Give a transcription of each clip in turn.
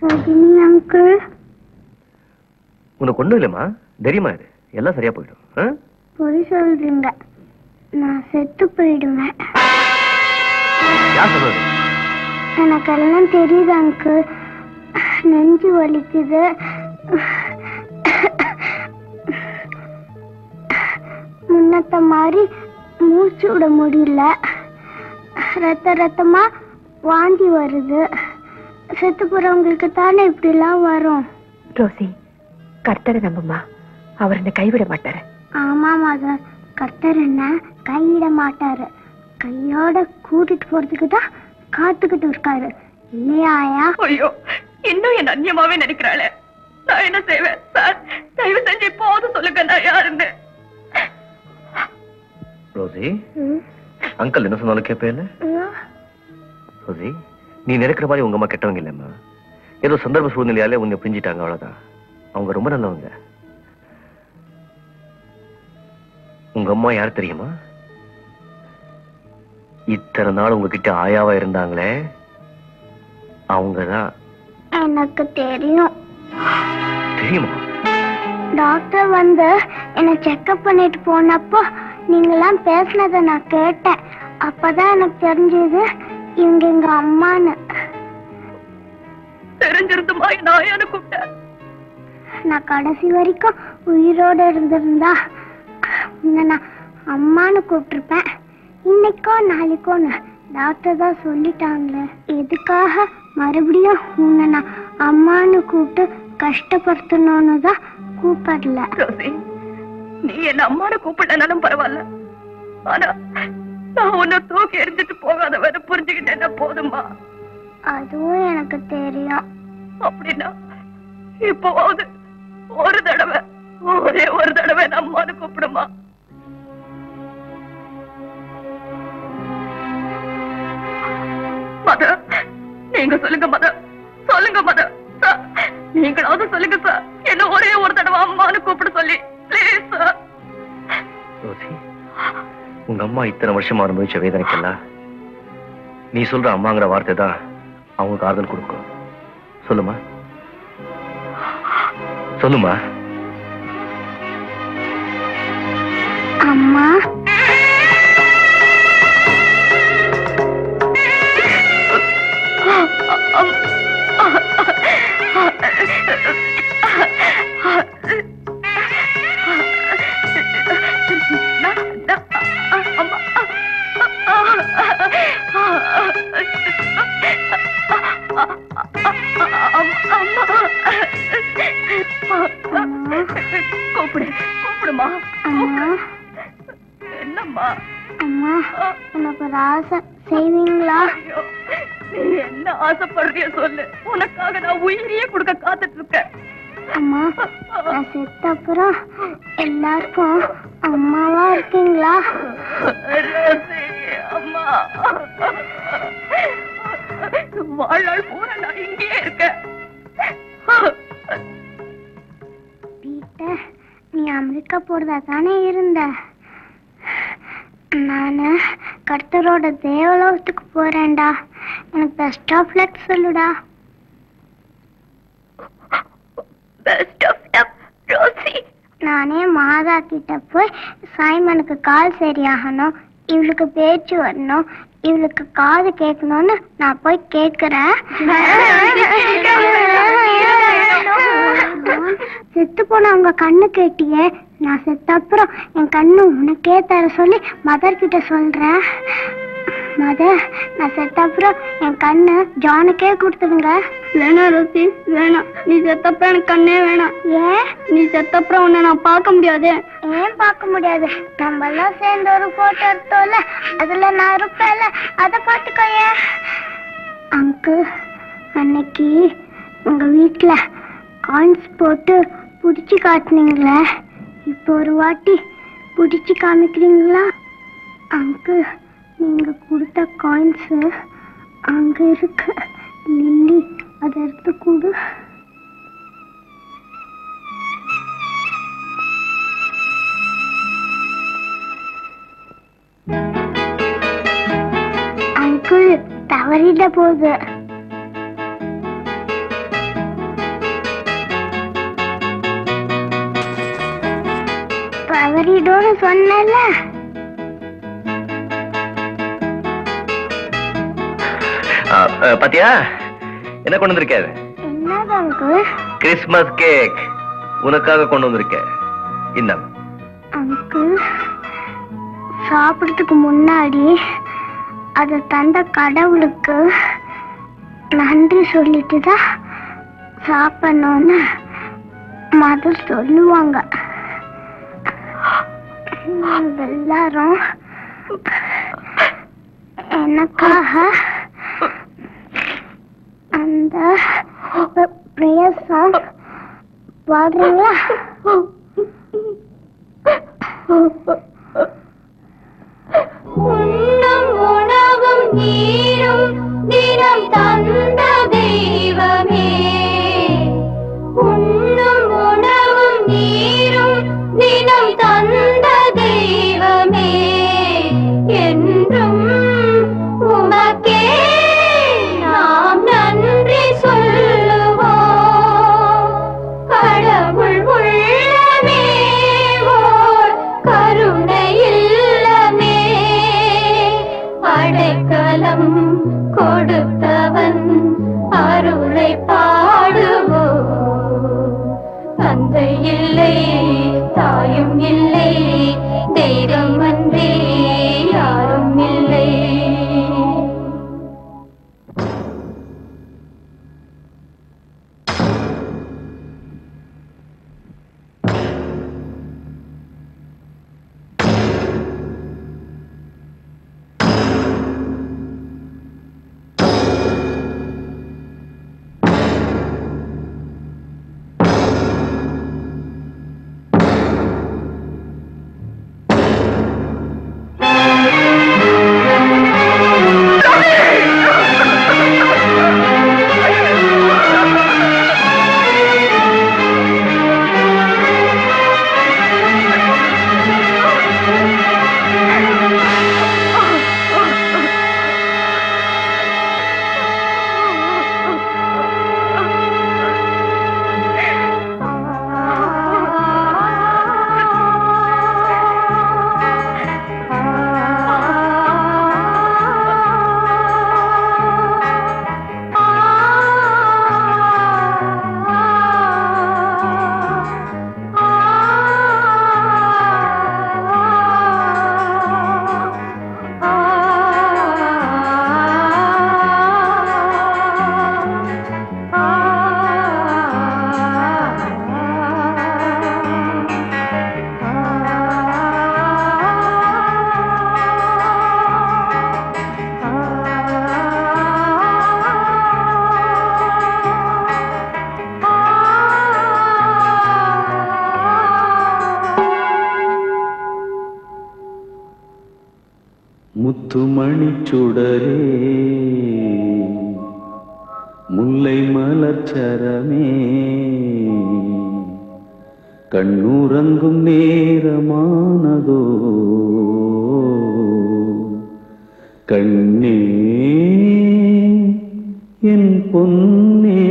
Rajini uncle, உனக்கு ஒண்ணும் இல்லைம்மா, தைரியமா இரு, எல்லாம் சரியா போயிடும். பொய் சொல்றீங்க, நான் செத்து போயிடுவேன். யார் சொல்றது? எனக்கு எல்லாம் தெரியுது அங்கிள். நெஞ்சு வலிக்குது, முன்னத்த மாதிரி மூச்சு விட முடியல, ரத்தமா வாந்தி வருது. செத்து போறவங்களுக்கு தானே இப்படி எல்லாம் வரும். ரோசி, கர்த்தரை நம்புமா, அவர் என்ன கைவிட மாட்டாரு. ஆமா மதர், கர்த்தர் என்ன கைவிட மாட்டாரு. கையோட கூட்டிட்டு போறதுக்கு தான் காத்துக்கிட்டு இருக்காரு, இல்லையா ஆயா? ஐயோ, இன்னும் என் அந்நியமாவே நினைக்கிறாளே. நான் என்ன செய்வேன் சார்? தயவு செஞ்சு இப்போது சொல்லுங்க நான் யாருன்னு. ரோசி, அங்கிள் என்ன சொன்னாலும் கேட்பேன். ரோசி, நீ நினைக்கிற மாதிரி உங்க அம்மா கெட்டவங்க இல்லம்மா. ஏதோ சந்தர்ப்ப சூழ்நிலையாலே உன்னை பிரிஞ்சிட்டாங்க, அவ்வளவுதான். அவங்க ரொம்ப நல்லவங்க. உங்க அம்மா யார் தெரியுமா? இத்தனை நாள் உங்ககிட்ட ஆயாவா இருந்தாங்களே, அவங்கதான். எனக்கு தெரியும். தெரியுமா? டாக்டர் வந்து என்ன செக்அப் பண்ணிட்டு போனப்போ நீங்கெல்லாம் பேசினதை நான் கேட்டேன். அப்பதான் எனக்கு தெரிஞ்சது இவங்க எங்க அம்மான்னு. தெரிஞ்சிருந்துமா நான் கூப்பிட்டேன். நான் கடைசி வரைக்கும் உயிரோட இருந்திருந்தா உன்னை நான் அம்மான்னு கூப்பிட்டுருப்பேன். இன்னைக்கோ நாளைக்கோன்னு டாக்டர் தான் சொல்லிட்டாங்களே, எதுக்காக மறுபடியும் உன்னை நான் அம்மான்னு கூப்பிட்டு கஷ்டப்படுத்தணும்னு தான் கூப்பிடல. நீ என்ன அம்மானு கூப்பிடனாலும் பரவாயில்ல, ஆனா நான் உன்னை தூக்கி எரிஞ்சிட்டு போகாதவரை புரிஞ்சுக்கிட்டேன்னா போதுமா? அதுவும் எனக்கு தெரியும். அப்படின்னா இப்போவாவது ஒரு தடவை, ஒரே ஒரு தடவை அம்மானு கூப்பிடுமா? மத, நீங்க சொல்லுங்க மத, சொல்லுங்க மத, நீங்களாவது சொல்லுங்க சார், என்ன ஒரே ஒரு தடவை அம்மானு கூப்பிட சொல்லி பிளீஸ் சார். உங்க அம்மா இத்தனை வருஷமா அனுபவிச்ச வேதனைக்கெல்லாம் நீ சொல்ற அம்மாங்கிற வார்த்தை தான் அவங்களுக்கு ஆறுதல் கொடுக்கும். சொல்லுமா, சொல்லுமா. அம்மா, கூப்பிடுமா? என்னம்மா? அம்மா, உனக்கு ஒரு ஆசை செய்வீங்களா? நீ என்ன ஆசைப்படுறிய சொல்லு, உனக்காக நான் உயிரியே கொடுக்க காத்துட்டு இருக்கேன். அம்மா, நான் செத்த அப்புறம் எல்லாருக்கும் அம்மாவா இருக்கீங்களா? அம்மா, வாழ்நாள் பூரா நான் இங்கேயே இருக்கேன். பீட்டர், நீ அமெரிக்கா போறதா தானே இருந்த? நானு கர்த்தரோட தேவலோகத்துக்கு போறேன்டா. எனக்கு பெஸ்ட் ஆஃப் லக் சொல்லுடா. Best of luck Rosy. நானே மாதா கிட்ட போய் சைமனுக்கு கால் சரியாகணும், இவளுக்கு பேச்சு வரணும், இவளுக்கு காது கேட்கணும்னு நான் போய் கேட்கிறேன். செத்து போன உங்க கண்ணு கேட்டியே, நான் செத்த அப்புறம் என் கண்ணு உனக்கே தர சொல்லி மதர் கிட்ட சொல்றேன். மதர், நான் செத்த அப்புறம் என் கண்ணு ஜானுக்கே கொடுத்துடுங்க. வேணாம் ரோசி, வேணாம். நீ செத்தப்புறம் எனக்கு கண்ணே வேணாம். ஏன்? நீ செத்தப்புறம் உன்னை நான் பார்க்க முடியாது. ஏன் பார்க்க முடியாது? நம்ம எல்லாம் சேர்ந்து ஒரு போட்டோ எடுத்தோம்ல, அதுல நான் இருப்பேன்ல, அதை பார்த்துக்கோயே. அங்கிள், அன்னைக்கு உங்க வீட்டுல காயின்ஸ் போட்டு புடிச்சு காட்டுனீங்களே, இப்போ ஒரு வாட்டி புடிச்சு காமிக்கிறீங்களா? அங்கிள், நீங்க கொடுத்த காயின்ஸ் அங்க இருக்கு. லில்லி, அதை எடுத்து கொடு. அங்கிள், தவறிட போகுது. தவறிடும்னு சொன்னல. பாத்தியா என்ன கொண்டு வந்திருக்காரு? என்னது அங்கிள்? கிறிஸ்மஸ் கேக் உனக்காக கொண்டு வந்திருக்கேன். இந்த அங்கிள், சாப்பிடுறதுக்கு முன்னாடி அதை தந்த கடவுளுக்கு நன்றி சொல்லிட்டு தான் சாப்பிடணும்னு மதர் சொல்லுவாங்க. எல்லாரும் எனக்காக அந்த பிரேயர் சாங் பாடுறீங்களா? உண்ணும் உணவும் நீரும் தினம் தந்த தெய்வமே, உண்ணும் உணவும் நீரும் தினம் தந்த தெய்வமே, என்றும் உமக்கே நாம் நன்றி சொல்லுவோம். கடவுள் உள்ளமே ஓர் கருணை இல்லமே, அடைக்கலம் கொடுத்தவன் அருளை பாடுவோம். தந்தை இல்லை தாயும் இல்லை, தெய்வம் அன்றே யாரும் இல்லை. முத்துமணிச்சுடரே, முல்லை மலர்ச்சரமே, கண்ணுறங்கும் நேரமானதோ கண்ணே என் பொன்னே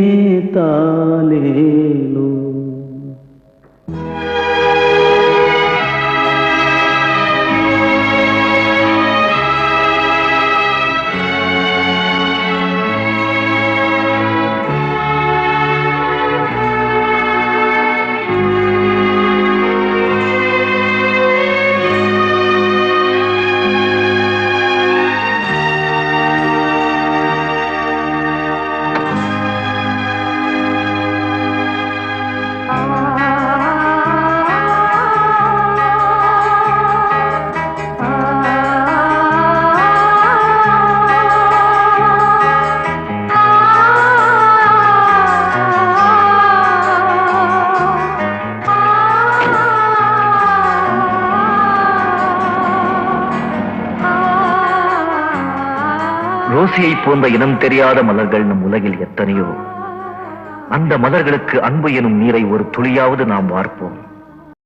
தாலேலோ. ரோசியை போன்ற இனம் தெரியாத மலர்கள் நம் உலகில் எத்தனையோ. அந்த மலர்களுக்கு அன்பு எனும் நீரை ஒரு துளியாவது நாம் வார்ப்போம்.